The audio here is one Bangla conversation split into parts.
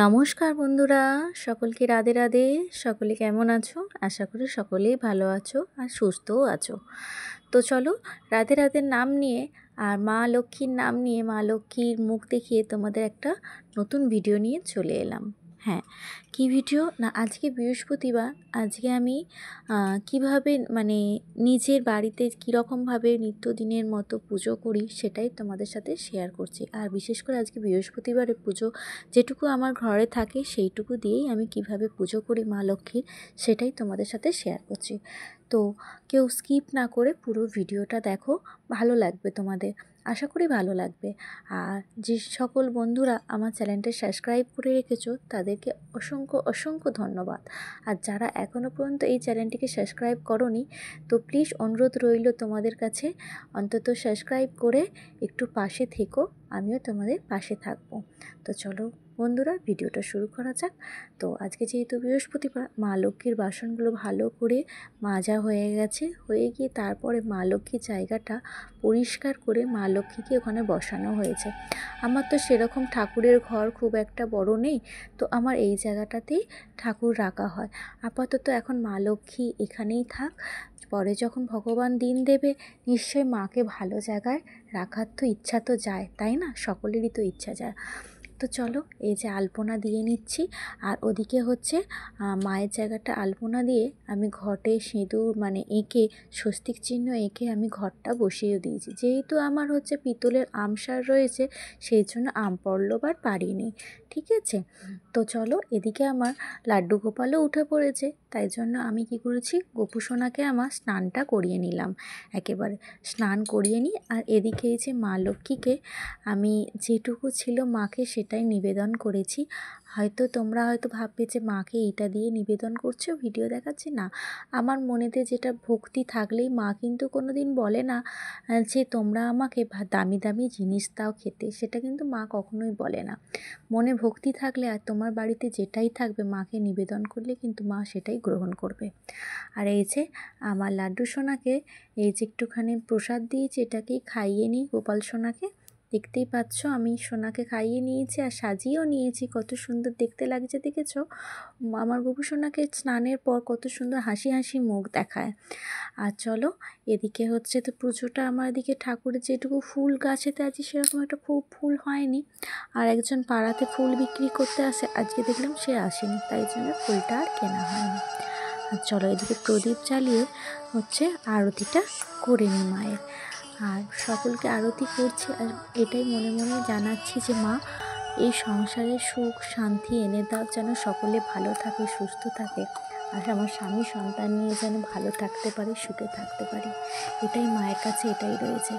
নমস্কার বন্ধুরা, সকলকে রাধে রাধে। সকলে কেমন আছো? আশা করি সকলেই ভালো আছো আর সুস্থও আছো। তো চলো, রাধে রাধের নাম নিয়ে আর মা লক্ষ্মীর নাম নিয়ে, মা লক্ষ্মীর মুখ দেখিয়ে তোমাদের একটা নতুন ভিডিও নিয়ে চলে এলাম। হ্যাঁ, কি ভিডিও না, আজকে বৃহস্পতিবার। আজকে আমি কিভাবে নিজের বাড়িতে কীরকমভাবে নিত্যদিনের মতো পুজো করি সেটাই তোমাদের সাথে শেয়ার করছি। আর বিশেষ করে আজকে বৃহস্পতিবারে পুজো যেটুকু আমার ঘরে থাকে সেইটুকু দিয়েই আমি কিভাবে পুজো করি মা লক্ষ্মীর, সেটাই তোমাদের সাথে শেয়ার করছি। তো কেউ স্কিপ না করে পুরো ভিডিওটা দেখো, ভালো লাগবে তোমাদের, আশা করি ভালো লাগবে। আর যে সকল বন্ধুরা আমার চ্যানেলটা সাবস্ক্রাইব করে রেখেছো তাদেরকে অসংখ্য অসংখ্য ধন্যবাদ। আর যারা এখনও পর্যন্ত এই চ্যানেলটিকে সাবস্ক্রাইব করোনি, তো প্লিজ অনুরোধ রইল তোমাদের কাছে, অন্তত সাবস্ক্রাইব করে একটু পাশে থেকো, আমিও তোমাদের পাশে থাকবো। তো চলো বন্ধুরা, ভিডিওটা শুরু করা যাক। তো আজকে যেহেতু বৃহস্পতিবার, মা লক্ষ্মীর বাসনগুলো ভালো করে মাজা হয়ে গেছে, হয়ে গিয়ে তারপরে মা লক্ষ্মীর জায়গাটা পরিষ্কার করে মা লক্ষ্মীকে ওখানে বসানো হয়েছে। আমার তো সেরকম ঠাকুরের ঘর খুব একটা বড় নেই, তো আমার এই জায়গাটাতেই ঠাকুর রাখা হয়। আপাতত এখন মা লক্ষ্মী এখানেই থাক, পরে যখন ভগবান দিন দেবে নিশ্চয়ই মাকে ভালো জায়গায় রাখার তো ইচ্ছা তো যায়, তাই না? সকলেরই তো ইচ্ছা যায়। তো চলো, এই যে আলপনা দিয়ে নিচ্ছি, আর ওদিকে হচ্ছে মায়ের জায়গাটা আলপনা দিয়ে আমি ঘটে সিঁদুর এঁকে, স্বস্তিক চিহ্ন এঁকে আমি ঘরটা বসিয়ে দিয়েছি। যেহেতু আমার হচ্ছে পিতলের আমসার রয়েছে, সেই জন্য আম পল্লব আর পারিনি, ঠিক আছে? তো চলো, এদিকে আমার লাড্ডু গোপালও উঠে পড়েছে, তাই জন্য আমি কি করেছি, গোপু সোনাকে আমার স্নানটা করিয়ে নিলাম, একেবারে স্নান করিয়ে নিই। আর এদিকে এই যে মা লক্ষ্মীকে আমি যেটুকু ছিল মাকে সেটাই নিবেদন করেছি। তোমরা হয়তো ভাববে যে মাকে এইটা দিয়ে নিবেদন করছো, ভিডিও দেখাচ্ছি না। আমার মনেতে যেটা ভক্তি থাকলেই, মা কিন্তু কোনো দিন বলে না যে তোমরা আমাকে দামি দামি জিনিস দাও খেতে, সেটা কিন্তু মা কখনোই বলে না। মনে ভক্তি থাকলে আর তোমার বাড়িতে যেটাই থাকবে, মাকে নিবেদন করলে কিন্তু মা সেটাই গ্রহণ করবে। আর এই যে আমার লাড্ডু সোনাকে এই যে একটুখানি প্রসাদ দিয়েছি, এটাকেই খাইয়ে নিই গোপাল সোনাকে। দেখতেই পাচ্ছ আমি সোনাকে খাইয়ে নিয়েছি আর সাজিয়েও নিয়েছি, কত সুন্দর দেখতে লাগছে দেখেছো? আমার গোপু সোনাকে স্নানের পর কত সুন্দর হাসি হাসি মুখ দেখায়। আর চলো, এদিকে হচ্ছে তো পুজোটা আমার এদিকে ঠাকুরের যেটুকু ফুল গাছেতে আছে সেরকম একটা খুব ফুল হয়নি। আর একজন পাড়াতে ফুল বিক্রি করতে আসে, আজকে দেখলাম সে আসেনি, তাই জন্য ফুলটা আর কেনা হয়নি। আর চলো, এদিকে প্রদীপ জ্বালিয়ে হচ্ছে আরতিটা করে নিই মায়ের। আর সকলকে আরতি করছি, আর এটাই মনে মনে জানাচ্ছি যে মা, এই সংসারে সুখ শান্তি এনে দাও, যেন সকলে ভালো থাকে, সুস্থ থাকে, আর আমার স্বামী সন্তান নিয়ে যেন ভালো থাকতে পারে, সুখে থাকতে পারি। এটাই মায়ের কাছে, এটাই রয়েছে।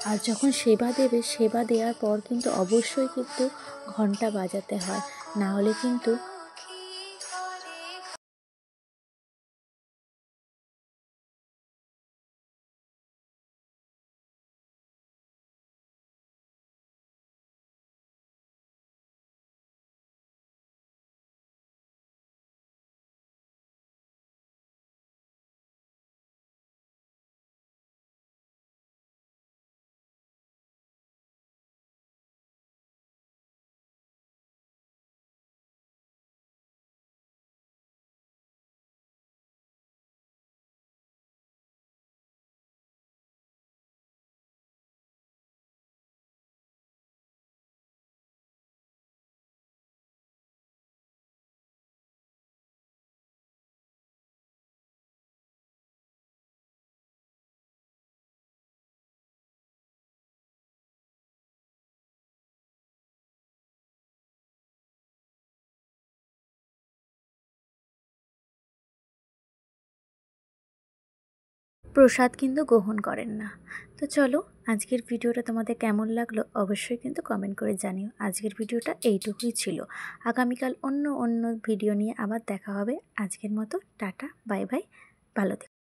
আর যখন সেবা দেবে, সেবা দেওয়ার পর কিন্তু অবশ্যই কিন্তু ঘন্টা বাজাতে হয়, না হলে কিন্তু প্রসাদ কিন্তু গ্রহণ করেন না। তো চলো, আজকের ভিডিওটা তোমাদের কেমন লাগলো অবশ্যই কিন্তু কমেন্ট করে জানিও। আজকের ভিডিওটা এইটুকুই ছিল। আগামীকাল অন্য ভিডিও নিয়ে আবার দেখা হবে। আজকের মতো টাটা, বাই বাই, ভালো থেকো।